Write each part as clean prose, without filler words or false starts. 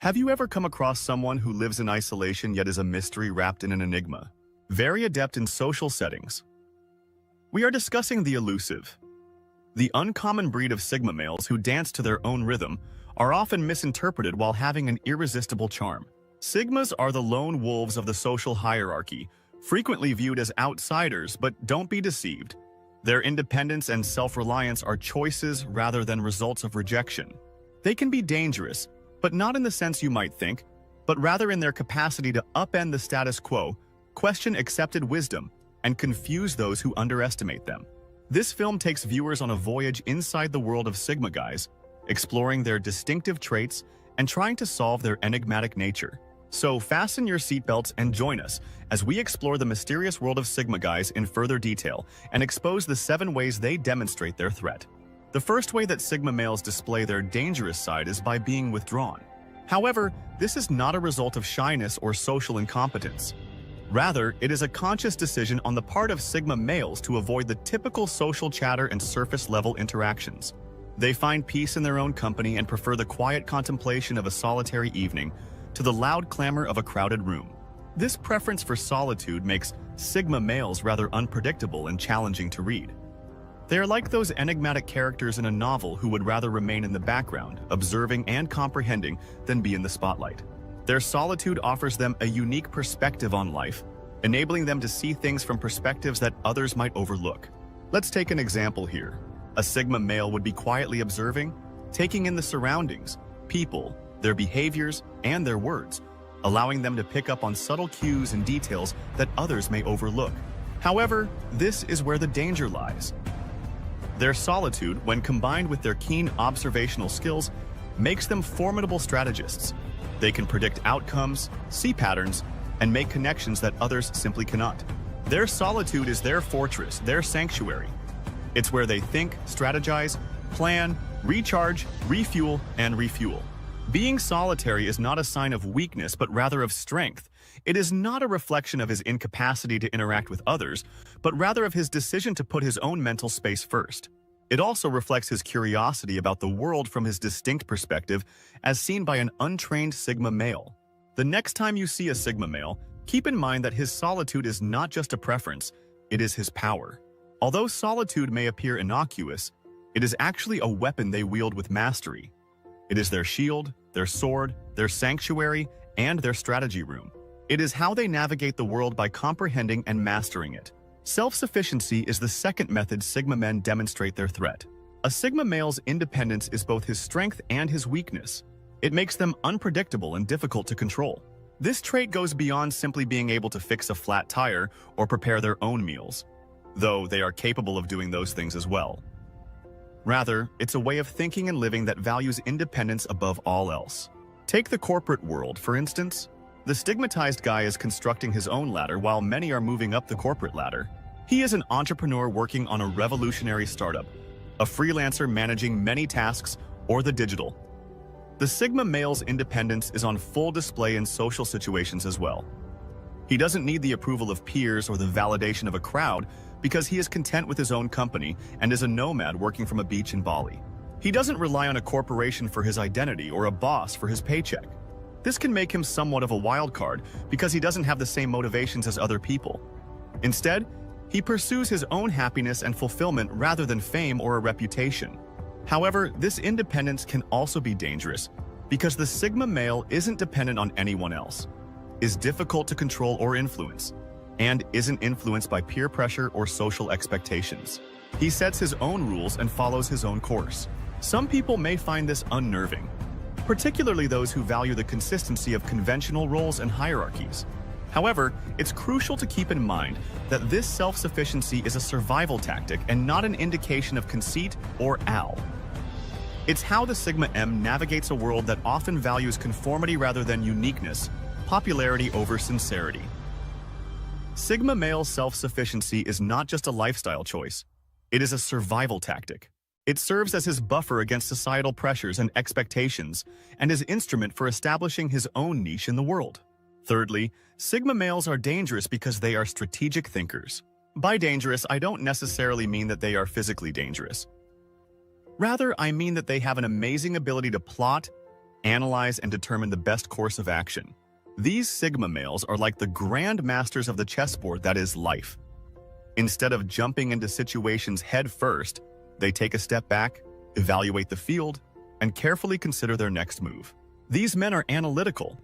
Have you ever come across someone who lives in isolation yet is a mystery wrapped in an enigma? Very adept in social settings. We are discussing the elusive. The uncommon breed of Sigma males who dance to their own rhythm are often misinterpreted while having an irresistible charm. Sigmas are the lone wolves of the social hierarchy, frequently viewed as outsiders, but don't be deceived. Their independence and self-reliance are choices rather than results of rejection. They can be dangerous, but not in the sense you might think, but rather in their capacity to upend the status quo, question accepted wisdom, and confuse those who underestimate them. This film takes viewers on a voyage inside the world of Sigma guys, exploring their distinctive traits and trying to solve their enigmatic nature. So fasten your seatbelts and join us as we explore the mysterious world of Sigma guys in further detail and expose the 7 ways they demonstrate their threat. The first way that Sigma males display their dangerous side is by being withdrawn. However, this is not a result of shyness or social incompetence. Rather, it is a conscious decision on the part of Sigma males to avoid the typical social chatter and surface-level interactions. They find peace in their own company and prefer the quiet contemplation of a solitary evening to the loud clamor of a crowded room. This preference for solitude makes Sigma males rather unpredictable and challenging to read. They are like those enigmatic characters in a novel who would rather remain in the background, observing and comprehending, than be in the spotlight. Their solitude offers them a unique perspective on life, enabling them to see things from perspectives that others might overlook. Let's take an example here. A Sigma male would be quietly observing, taking in the surroundings, people, their behaviors, and their words, allowing them to pick up on subtle cues and details that others may overlook. However, this is where the danger lies. Their solitude, when combined with their keen observational skills, makes them formidable strategists. They can predict outcomes, see patterns, and make connections that others simply cannot. Their solitude is their fortress, their sanctuary. It's where they think, strategize, plan, recharge, refuel, and refuel. Being solitary is not a sign of weakness, but rather of strength. It is not a reflection of his incapacity to interact with others, but rather of his decision to put his own mental space first. It also reflects his curiosity about the world from his distinct perspective, as seen by an untrained Sigma male. The next time you see a Sigma male, keep in mind that his solitude is not just a preference, it is his power. Although solitude may appear innocuous, it is actually a weapon they wield with mastery. It is their shield, their sword, their sanctuary, and their strategy room. It is how they navigate the world by comprehending and mastering it. Self-sufficiency is the second method Sigma men demonstrate their threat. A Sigma male's independence is both his strength and his weakness. It makes them unpredictable and difficult to control. This trait goes beyond simply being able to fix a flat tire or prepare their own meals, though they are capable of doing those things as well. Rather, it's a way of thinking and living that values independence above all else. Take the corporate world, for instance. The stigmatized guy is constructing his own ladder while many are moving up the corporate ladder. He is an entrepreneur working on a revolutionary startup, a freelancer managing many tasks, or the digital. The Sigma male's independence is on full display in social situations as well. He doesn't need the approval of peers or the validation of a crowd because he is content with his own company and is a nomad working from a beach in Bali. He doesn't rely on a corporation for his identity or a boss for his paycheck. This can make him somewhat of a wild card because he doesn't have the same motivations as other people. Instead, he pursues his own happiness and fulfillment rather than fame or a reputation. However, this independence can also be dangerous because the Sigma male isn't dependent on anyone else, is difficult to control or influence, and isn't influenced by peer pressure or social expectations. He sets his own rules and follows his own course. Some people may find this unnerving, particularly those who value the consistency of conventional roles and hierarchies. However, it's crucial to keep in mind that this self-sufficiency is a survival tactic and not an indication of conceit or owl. It's how the Sigma M navigates a world that often values conformity rather than uniqueness, popularity over sincerity. Sigma male self-sufficiency is not just a lifestyle choice, it is a survival tactic. It serves as his buffer against societal pressures and expectations, and his instrument for establishing his own niche in the world. Thirdly, Sigma males are dangerous because they are strategic thinkers. By dangerous, I don't necessarily mean that they are physically dangerous. Rather, I mean that they have an amazing ability to plot, analyze, and determine the best course of action. These Sigma males are like the grand masters of the chessboard that is life. Instead of jumping into situations head first, they take a step back, evaluate the field, and carefully consider their next move. These men are analytical.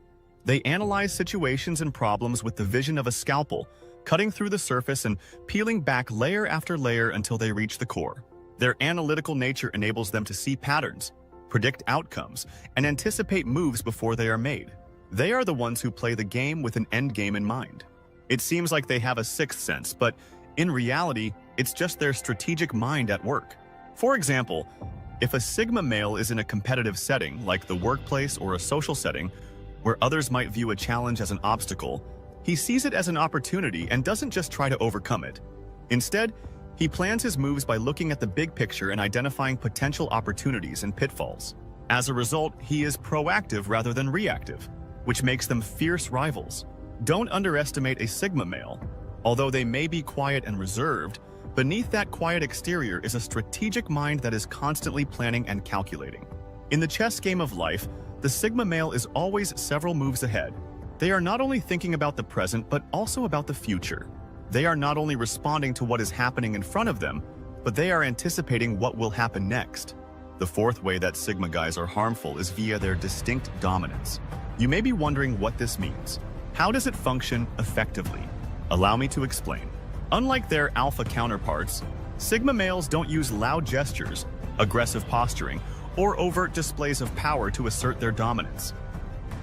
They analyze situations and problems with the vision of a scalpel, cutting through the surface and peeling back layer after layer until they reach the core. Their analytical nature enables them to see patterns, predict outcomes, and anticipate moves before they are made. They are the ones who play the game with an end game in mind. It seems like they have a sixth sense, but in reality, it's just their strategic mind at work. For example, if a Sigma male is in a competitive setting, like the workplace or a social setting, where others might view a challenge as an obstacle, he sees it as an opportunity and doesn't just try to overcome it. Instead, he plans his moves by looking at the big picture and identifying potential opportunities and pitfalls. As a result, he is proactive rather than reactive, which makes them fierce rivals. Don't underestimate a Sigma male. Although they may be quiet and reserved, beneath that quiet exterior is a strategic mind that is constantly planning and calculating. In the chess game of life, the Sigma male is always several moves ahead. They are not only thinking about the present, but also about the future. They are not only responding to what is happening in front of them, but they are anticipating what will happen next. The fourth way that Sigma guys are harmful is via their distinct dominance. You may be wondering what this means. How does it function effectively? Allow me to explain. Unlike their alpha counterparts, Sigma males don't use loud gestures, aggressive posturing, or overt displays of power to assert their dominance.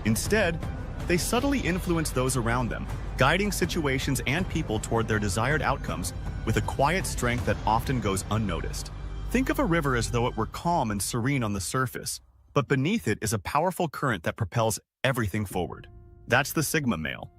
Instead, they subtly influence those around them, guiding situations and people toward their desired outcomes with a quiet strength that often goes unnoticed. Think of a river as though it were calm and serene on the surface, but beneath it is a powerful current that propels everything forward. That's the Sigma male.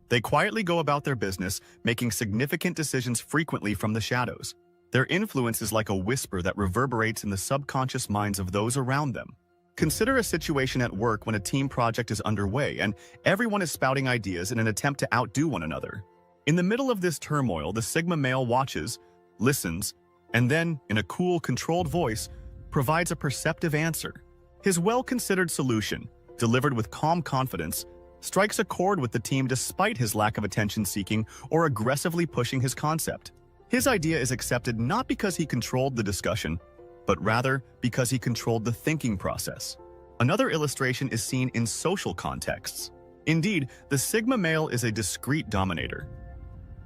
They quietly go about their business, making significant decisions frequently from the shadows. Their influence is like a whisper that reverberates in the subconscious minds of those around them. Consider a situation at work when a team project is underway and everyone is spouting ideas in an attempt to outdo one another. In the middle of this turmoil, the Sigma male watches, listens, and then, in a cool, controlled voice, provides a perceptive answer. His well-considered solution, delivered with calm confidence, strikes a chord with the team despite his lack of attention-seeking or aggressively pushing his concept. His idea is accepted not because he controlled the discussion, but rather because he controlled the thinking process. Another illustration is seen in social contexts. Indeed, the Sigma male is a discreet dominator.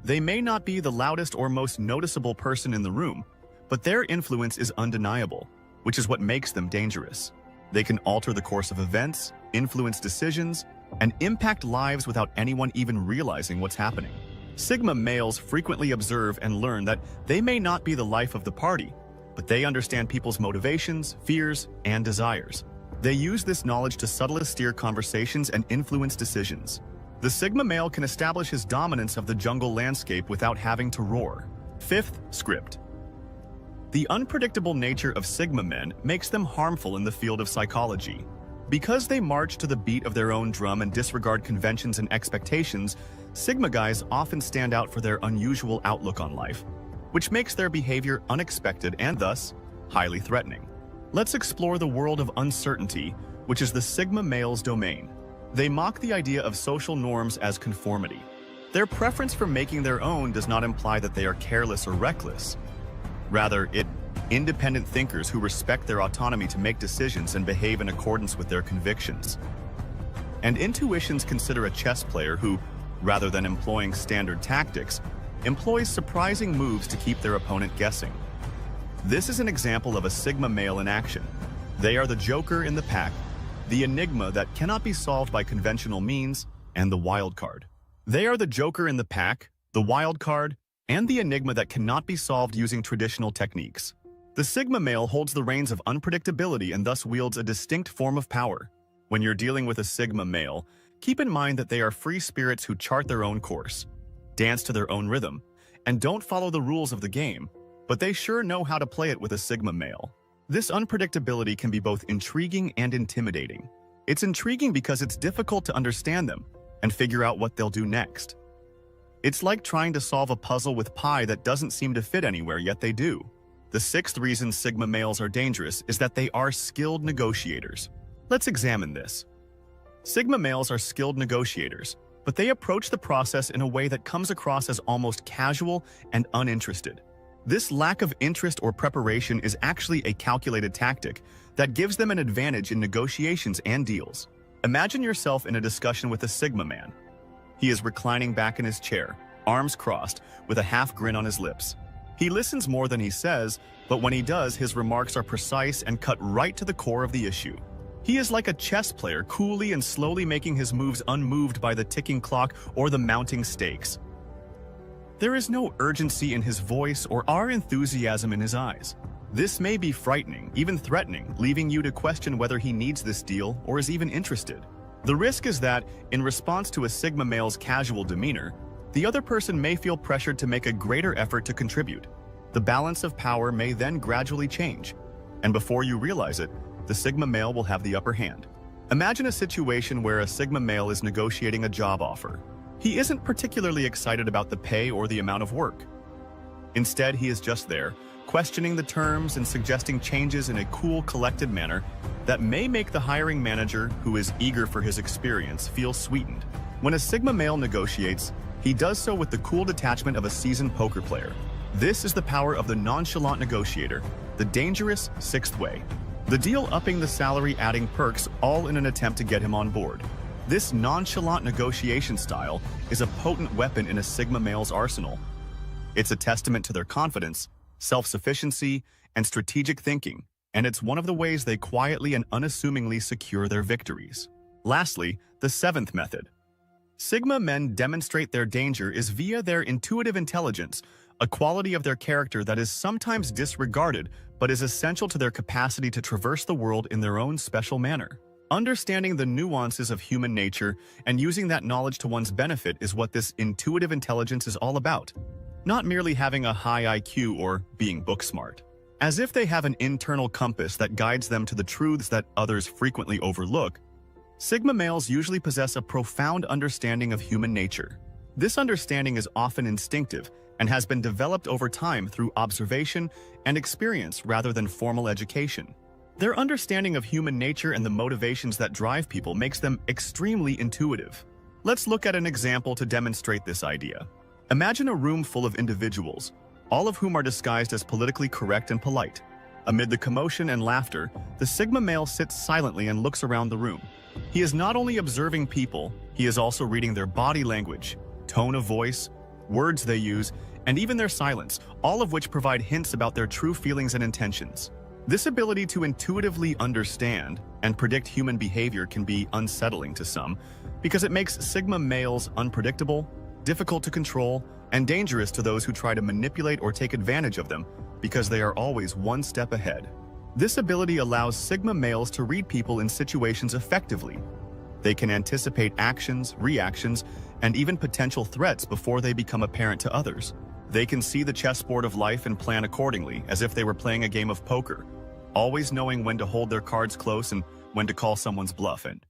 They may not be the loudest or most noticeable person in the room, but their influence is undeniable, which is what makes them dangerous. They can alter the course of events, influence decisions, and impact lives without anyone even realizing what's happening. Sigma males frequently observe and learn that they may not be the life of the party, but they understand people's motivations, fears, and desires. They use this knowledge to subtly steer conversations and influence decisions. The Sigma male can establish his dominance of the jungle landscape without having to roar. Fifth, script. The unpredictable nature of Sigma men makes them harmful in the field of psychology. Because they march to the beat of their own drum and disregard conventions and expectations, Sigma guys often stand out for their unusual outlook on life, which makes their behavior unexpected and thus highly threatening. Let's explore the world of uncertainty, which is the Sigma male's domain. They mock the idea of social norms as conformity. Their preference for making their own does not imply that they are careless or reckless. Rather, independent thinkers who respect their autonomy to make decisions and behave in accordance with their convictions. And intuitions consider a chess player who, rather than employing standard tactics, employs surprising moves to keep their opponent guessing. This is an example of a Sigma male in action. They are the joker in the pack, the enigma that cannot be solved by conventional means, and the wild card. They are the joker in the pack, the wild card, and the enigma that cannot be solved using traditional techniques. The Sigma male holds the reins of unpredictability and thus wields a distinct form of power. When you're dealing with a Sigma male, keep in mind that they are free spirits who chart their own course, dance to their own rhythm, and don't follow the rules of the game, but they sure know how to play it with a Sigma male. This unpredictability can be both intriguing and intimidating. It's intriguing because it's difficult to understand them and figure out what they'll do next. It's like trying to solve a puzzle with pie that doesn't seem to fit anywhere, yet they do. The sixth reason Sigma males are dangerous is that they are skilled negotiators. Let's examine this. Sigma males are skilled negotiators, but they approach the process in a way that comes across as almost casual and uninterested. This lack of interest or preparation is actually a calculated tactic that gives them an advantage in negotiations and deals. Imagine yourself in a discussion with a Sigma man. He is reclining back in his chair, arms crossed, with a half grin on his lips. He listens more than he says, but when he does, his remarks are precise and cut right to the core of the issue. He is like a chess player, coolly and slowly making his moves unmoved by the ticking clock or the mounting stakes. There is no urgency in his voice or enthusiasm in his eyes. This may be frightening, even threatening, leaving you to question whether he needs this deal or is even interested. The risk is that, in response to a Sigma male's casual demeanor, the other person may feel pressured to make a greater effort to contribute. The balance of power may then gradually change, and before you realize it, the Sigma male will have the upper hand. Imagine a situation where a Sigma male is negotiating a job offer. He isn't particularly excited about the pay or the amount of work. Instead, he is just there, questioning the terms and suggesting changes in a cool, collected manner that may make the hiring manager, who is eager for his experience, feel sweetened. When a Sigma male negotiates, he does so with the cool detachment of a seasoned poker player. This is the power of the nonchalant negotiator, the dangerous sixth way. The deal upping the salary, adding perks, all in an attempt to get him on board. This nonchalant negotiation style is a potent weapon in a Sigma male's arsenal. It's a testament to their confidence, self-sufficiency, and strategic thinking, and it's one of the ways they quietly and unassumingly secure their victories. Lastly, the seventh method. Sigma men demonstrate their danger is via their intuitive intelligence, a quality of their character that is sometimes disregarded but is essential to their capacity to traverse the world in their own special manner. Understanding the nuances of human nature and using that knowledge to one's benefit is what this intuitive intelligence is all about. Not merely having a high IQ or being book smart. As if they have an internal compass that guides them to the truths that others frequently overlook, Sigma males usually possess a profound understanding of human nature. This understanding is often instinctive and has been developed over time through observation and experience rather than formal education. Their understanding of human nature and the motivations that drive people makes them extremely intuitive. Let's look at an example to demonstrate this idea. Imagine a room full of individuals, all of whom are disguised as politically correct and polite. Amid the commotion and laughter, the Sigma male sits silently and looks around the room. He is not only observing people, he is also reading their body language, tone of voice, words they use, and even their silence, all of which provide hints about their true feelings and intentions. This ability to intuitively understand and predict human behavior can be unsettling to some because it makes Sigma males unpredictable, difficult to control, and dangerous to those who try to manipulate or take advantage of them because they are always one step ahead. This ability allows Sigma males to read people in situations effectively. They can anticipate actions, reactions, and even potential threats before they become apparent to others. They can see the chessboard of life and plan accordingly, as if they were playing a game of poker, always knowing when to hold their cards close and when to call someone's bluff. And